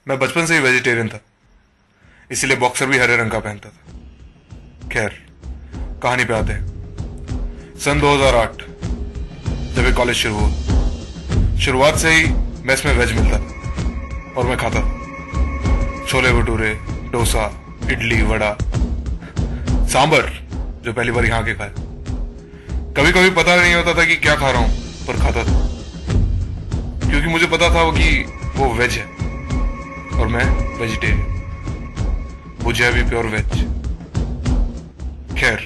मैं बचपन से ही वेजिटेरियन था, इसीलिए बॉक्सर भी हरे रंग का पहनता था। खैर, कहानी पे आते हैं। सन 2008 जब ये कॉलेज शुरू हुआ, शुरुआत से ही मेस में वेज मिलता था और मैं खाता था। छोले भटूरे, डोसा, इडली, वड़ा, सांबर, जो पहली बार यहां के खाए। कभी कभी पता नहीं होता था कि क्या खा रहा हूं, पर खाता था क्योंकि मुझे पता था कि वो वेज है और मैं वेजिटेरियन। भुजिया भी प्योर वेज। खैर,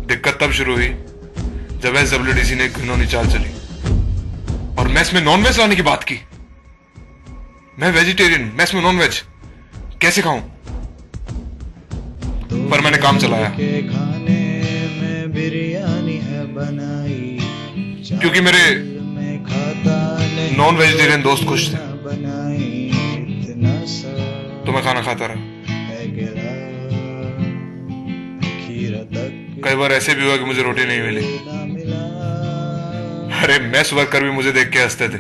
दिक्कत तब शुरू हुई जब SWDC ने एक घिनौनी चाल चली और मेस में नॉनवेज लाने की बात की। मैं वेजिटेरियन, मेस में नॉनवेज कैसे खाऊं? पर मैंने काम चलाया क्योंकि मेरे नॉन वेजिटेरियन दोस्त खुश थे, तो मैं खाना खाता रहा। कई बार ऐसे भी हुआ कि मुझे रोटी नहीं मिली। अरे मेस वर्कर भी मुझे देख के हंसते थे।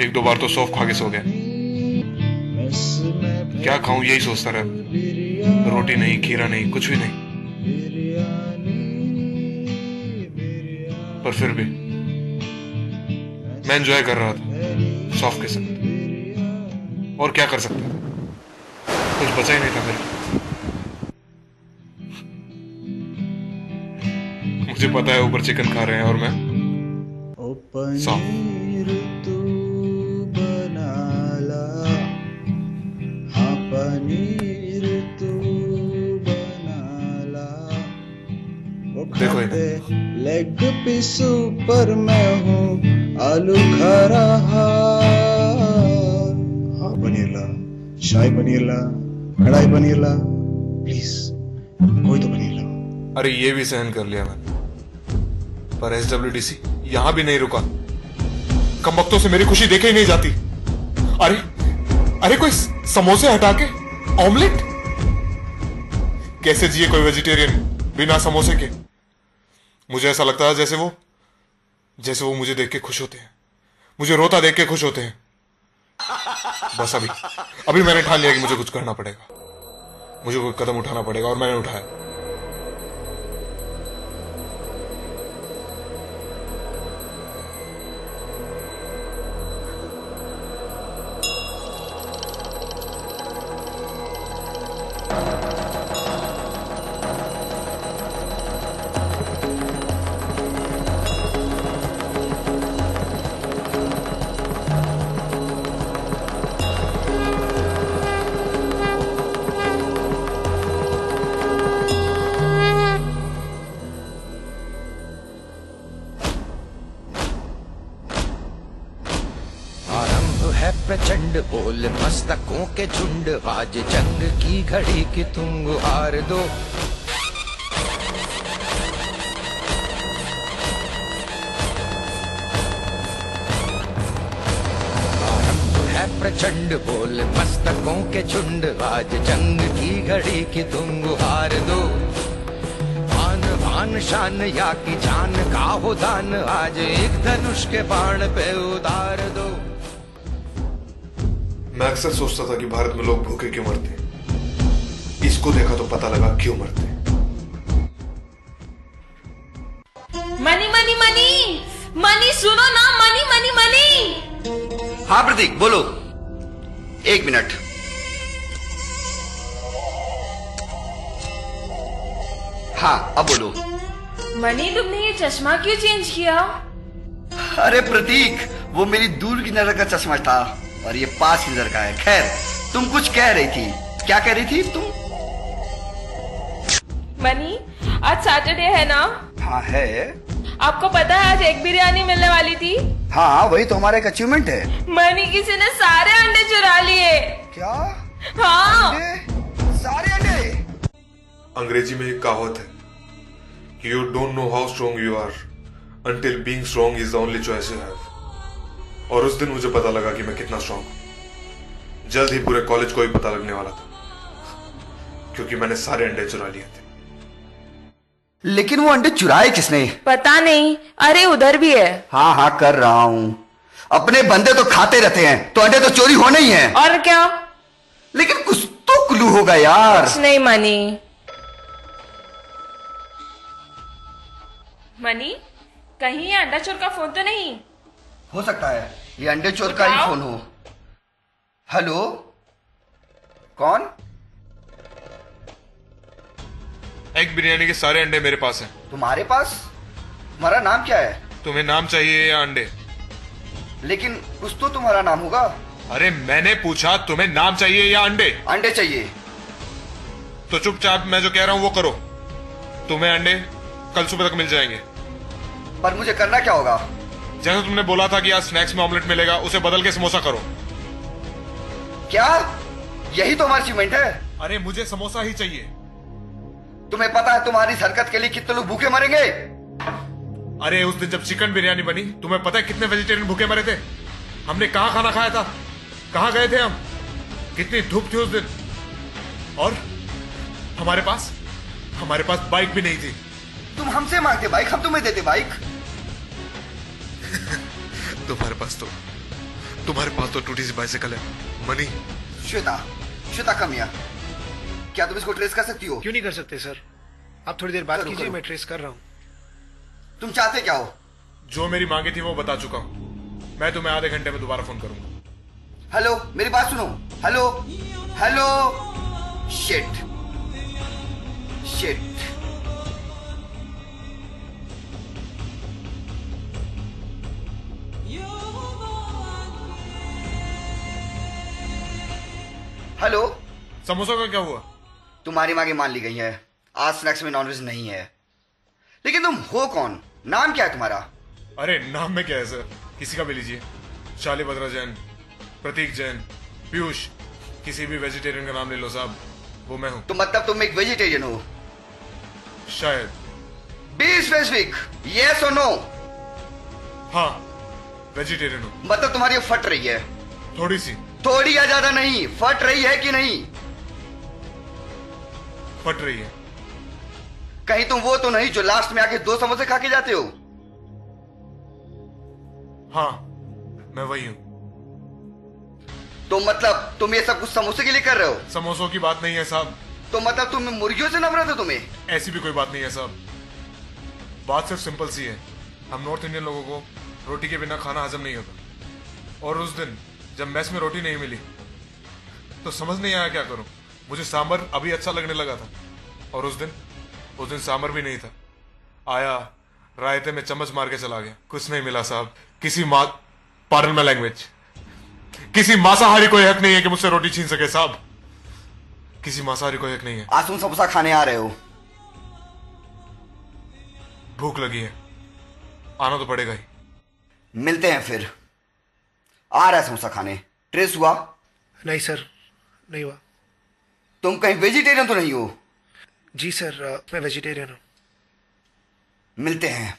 एक दो बार तो सौंफ खा के सो गया। क्या खाऊं यही सोचता रहा। रोटी नहीं, खीरा नहीं, कुछ भी नहीं। पर फिर भी मैं एंजॉय कर रहा था सौंफ के साथ। और क्या कर सकता था, कुछ बचा ही नहीं था मेरे। मुझे पता है ऊपर चिकन खा रहे हैं और मैं सौंफ। देखो लेग पीस पर मैं हूँ आलू खा रहा। हाँ पनीर ला, शाही पनीर ला, कढ़ाई पनीर ला, प्लीज कोई तो पनीर ला। अरे ये भी सहन कर लिया मैंने, पर SWDC यहां भी नहीं रुका। कमबख्तों से मेरी खुशी देखे ही नहीं जाती। अरे अरे कोई समोसे हटा के ऑमलेट? कैसे जिए कोई वेजिटेरियन बिना समोसे के? मुझे ऐसा लगता है जैसे वो मुझे देख के खुश होते हैं, मुझे रोता देख के खुश होते हैं। बस अभी मैंने ठान लिया कि मुझे कुछ करना पड़ेगा, मुझे कोई कदम उठाना पड़ेगा, और मैंने उठाया। प्रचंड बोल मस्तकों के झुंड, आज जंग की घड़ी की तुम गुहार दो। आरंभ है प्रचंड बोल मस्तकों के झुंड, आज जंग की घड़ी की तुम गुहार दो। आन भान शान या की जान का हो दान, आज एक धनुष के बाण पे उतार दो। मैं अक्सर सोचता था कि भारत में लोग भूखे क्यों मरते हैं। इसको देखा तो पता लगा क्यों मरते हैं। मनी मनी मनी मनी, सुनो ना, मनी मनी मनी। हाँ प्रतीक बोलो, 1 मिनट। हाँ अब बोलो। मनी, तुमने ये चश्मा क्यों चेंज किया? अरे प्रतीक, वो मेरी दूर की नजर का चश्मा था और ये पास की नजर का है। खैर, तुम कुछ कह रही थी, क्या कह रही थी तुम? मनी, आज सैटरडे है ना? हाँ है। आपको पता है आज एग बिरयानी मिलने वाली थी? हाँ वही तो हमारा एक अचीवमेंट है। मनी, किसी ने सारे अंडे चुरा लिए। क्या? हाँ, अंडे? सारे अंडे? अंग्रेजी में एक कहावत है कि you don't know how strong you are until being strong is the only choice you have. और उस दिन मुझे पता लगा कि मैं कितना स्ट्रॉन्ग हूं। जल्द ही पूरे कॉलेज को ही पता लगने वाला था, क्योंकि मैंने सारे अंडे चुरा लिए थे। लेकिन वो अंडे चुराए किसने? पता नहीं, अरे उधर भी है। हाँ हाँ कर रहा हूं। अपने बंदे तो खाते रहते हैं, तो अंडे तो चोरी होने ही हैं। और क्या? लेकिन कुछ तो क्लू होगा यार। कुछ नहीं मनी। मनी, कहीं ये अंडा चोर का फोन तो नहीं? हो सकता है ये अंडे चोर का ही फोन हो। हेलो, कौन? एग बिरयानी के सारे अंडे मेरे पास हैं। तुम्हारे पास? तुम्हारा नाम क्या है? तुम्हें नाम चाहिए या अंडे? लेकिन कुछ तो तुम्हारा नाम होगा। अरे मैंने पूछा तुम्हें नाम चाहिए या अंडे? अंडे चाहिए। तो चुपचाप मैं जो कह रहा हूं वो करो। तुम्हें अंडे कल सुबह तक मिल जाएंगे। पर मुझे करना क्या होगा? जैसे तुमने बोला था कि आज स्नैक्स में ऑमलेट मिलेगा, उसे बदल के समोसा करो। क्या यही तो हमारी अचीवमेंट है? अरे मुझे समोसा ही चाहिए। तुम्हें पता है तुम्हारी इस हरकत के लिए कितने लोग भूखे मरेंगे? अरे उस दिन जब चिकन बिरयानी बनी, तुम्हें पता है कितने वेजिटेरियन भूखे मरे थे? हमने कहां खाना खाया था? कहां गए थे हम? कितनी धूप थी उस दिन। और हमारे पास बाइक भी नहीं थी। तुम हमसे मांगते बाइक, हम तुम्हें देते बाइक। तुम्हारे पास तो टूटी सी बाइसिकल है मनी। Shweta come here. क्या तुम इसको ट्रेस कर सकती हो? क्यों नहीं कर सकते सर, आप थोड़ी देर बात कीजिए, मैं ट्रेस कर रहा हूँ। तुम चाहते क्या हो? जो मेरी मांगी थी वो बता चुका हूं। मैं तुम्हें आधे घंटे में दोबारा फोन करूंगा। हेलो, मेरी बात सुनो। Hello hello. शिट। हेलो, समोसों का क्या हुआ? तुम्हारी मांगे मान ली गई है। आज स्नैक्स में नॉनवेज नहीं है। लेकिन तुम हो कौन? नाम क्या है तुम्हारा? अरे नाम में क्या है सर, किसी का भी लीजिए। शाली बद्रा जैन, प्रतीक जैन, पीयूष, किसी भी वेजिटेरियन का नाम ले लो साहब, वो मैं हूं। तो मतलब तुम एक वेजिटेरियन हो? शायद। बी स्पेसिफिक, यस और नो? हाँ, वेजिटेरियन हूं। मतलब तुम्हारी फट रही है? थोड़ी सी। थोड़ी या ज्यादा नहीं, फट रही है कि नहीं? फट रही है। कहीं तुम वो तो नहीं जो लास्ट में आके 2 समोसे खा के जाते हो? हाँ, मैं वही हूं। तो मतलब तुम ये सब कुछ समोसे के लिए कर रहे हो? समोसों की बात नहीं है साहब। तो मतलब तुम मुर्गियों से नफरत है तुम्हें? ऐसी भी कोई बात नहीं है साहब। बात सिर्फ सिंपल सी है। हम नॉर्थ इंडियन लोगों को रोटी के बिना खाना हजम नहीं होता। और उस दिन जब मेस में रोटी नहीं मिली तो समझ नहीं आया क्या करूं। मुझे सांबर अभी अच्छा लगने लगा था, और उस दिन सांबर भी नहीं था। आया, रायते में चम्मच मार के चला गया। कुछ नहीं मिला साहब। पार्डन माय लैंग्वेज, किसी मांसाहारी को हक नहीं है कि मुझसे रोटी छीन सके साहब। किसी मांसाहारी को हक नहीं है। आज तुम समोसा खाने आ रहे हो? भूख लगी है, आना तो पड़ेगा ही। मिलते हैं फिर। आ रहा है समोसा खाने। ट्रेस हुआ? नहीं सर, नहीं हुआ। तुम कहीं वेजिटेरियन तो नहीं हो? जी सर, मैं वेजिटेरियन हूँ। मिलते हैं।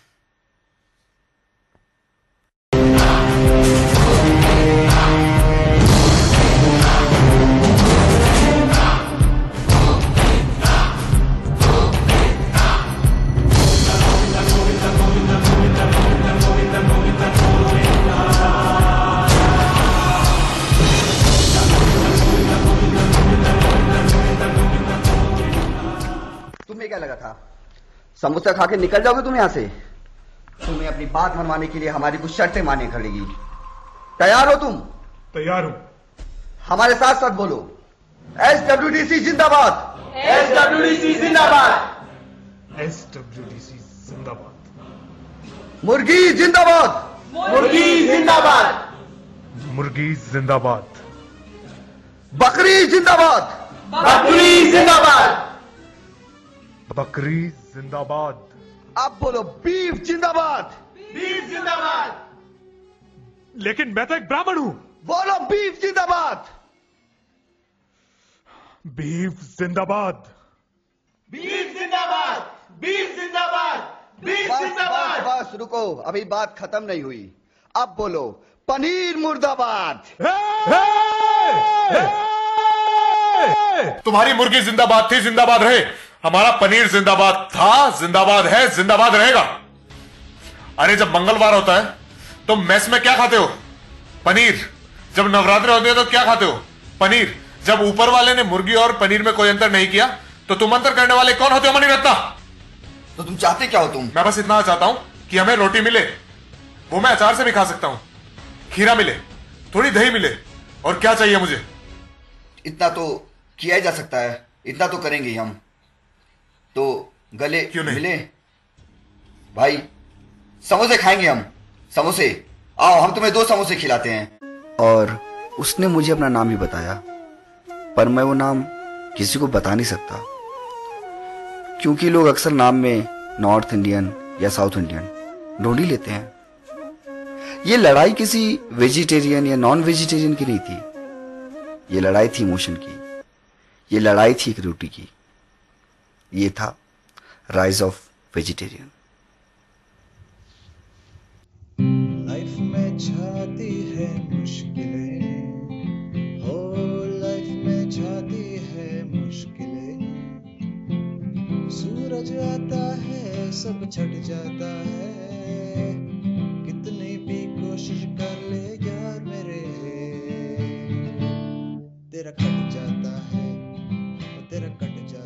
तुम्हें क्या लगा था समोसा खा के निकल जाओगे तुम यहां से? तुम्हें अपनी बात मनवाने के लिए हमारी कुछ शर्तें माननी पड़ेगी। तैयार हो तुम? तैयार हूं। हमारे साथ साथ बोलो। SWDC जिंदाबाद। SWDC जिंदाबाद। SWDC जिंदाबाद। मुर्गी जिंदाबाद। मुर्गी जिंदाबाद। मुर्गी जिंदाबाद। बकरी जिंदाबाद। बकरी जिंदाबाद। बकरी जिंदाबाद। अब बोलो बीफ जिंदाबाद। बीफ जिंदाबाद। लेकिन मैं तो एक ब्राह्मण हूं। बोलो बीफ जिंदाबाद। बीफ जिंदाबाद। बीफ जिंदाबाद। बीफ जिंदाबाद। बीफ जिंदाबाद। बस रुको, अभी बात खत्म नहीं हुई। अब बोलो पनीर मुर्दाबाद। तुम्हारी मुर्गी जिंदाबाद थी, जिंदाबाद रहे। हमारा पनीर जिंदाबाद था, जिंदाबाद है, जिंदाबाद रहेगा। अरे जब मंगलवार होता है तो मेस में क्या खाते हो? पनीर। जब नवरात्रि होते हैं तो क्या खाते हो? पनीर। जब ऊपर वाले ने मुर्गी और पनीर में कोई अंतर नहीं किया तो तुम अंतर करने वाले कौन होते हो मणिरत्ना? तो तुम चाहते क्या हो तुम? मैं बस इतना चाहता हूं कि हमें रोटी मिले, वो मैं अचार से भी खा सकता हूं, खीरा मिले, थोड़ी दही मिले, और क्या चाहिए मुझे? इतना तो किया ही जा सकता है, इतना तो करेंगे ही हम। तो गले क्यों नहीं? मिले भाई, समोसे खाएंगे हम, समोसे। आओ हम तुम्हें 2 समोसे खिलाते हैं। और उसने मुझे अपना नाम ही बताया, पर मैं वो नाम किसी को बता नहीं सकता, क्योंकि लोग अक्सर नाम में नॉर्थ इंडियन या साउथ इंडियन ढूंढ ही लेते हैं। ये लड़ाई किसी वेजिटेरियन या नॉन वेजिटेरियन की नहीं थी, ये लड़ाई थी इमोशन की, ये लड़ाई थी एक रोटी की। ये था राइज ऑफ वेजिटेरियन। लाइफ में छाती है मुश्किलें, हो लाइफ में छाती है मुश्किलें। सूरज आता है सब छट जाता है, कितनी भी कोशिश कर ले यार मेरे, तेरा कट जाता है, तेरा कट जाता है।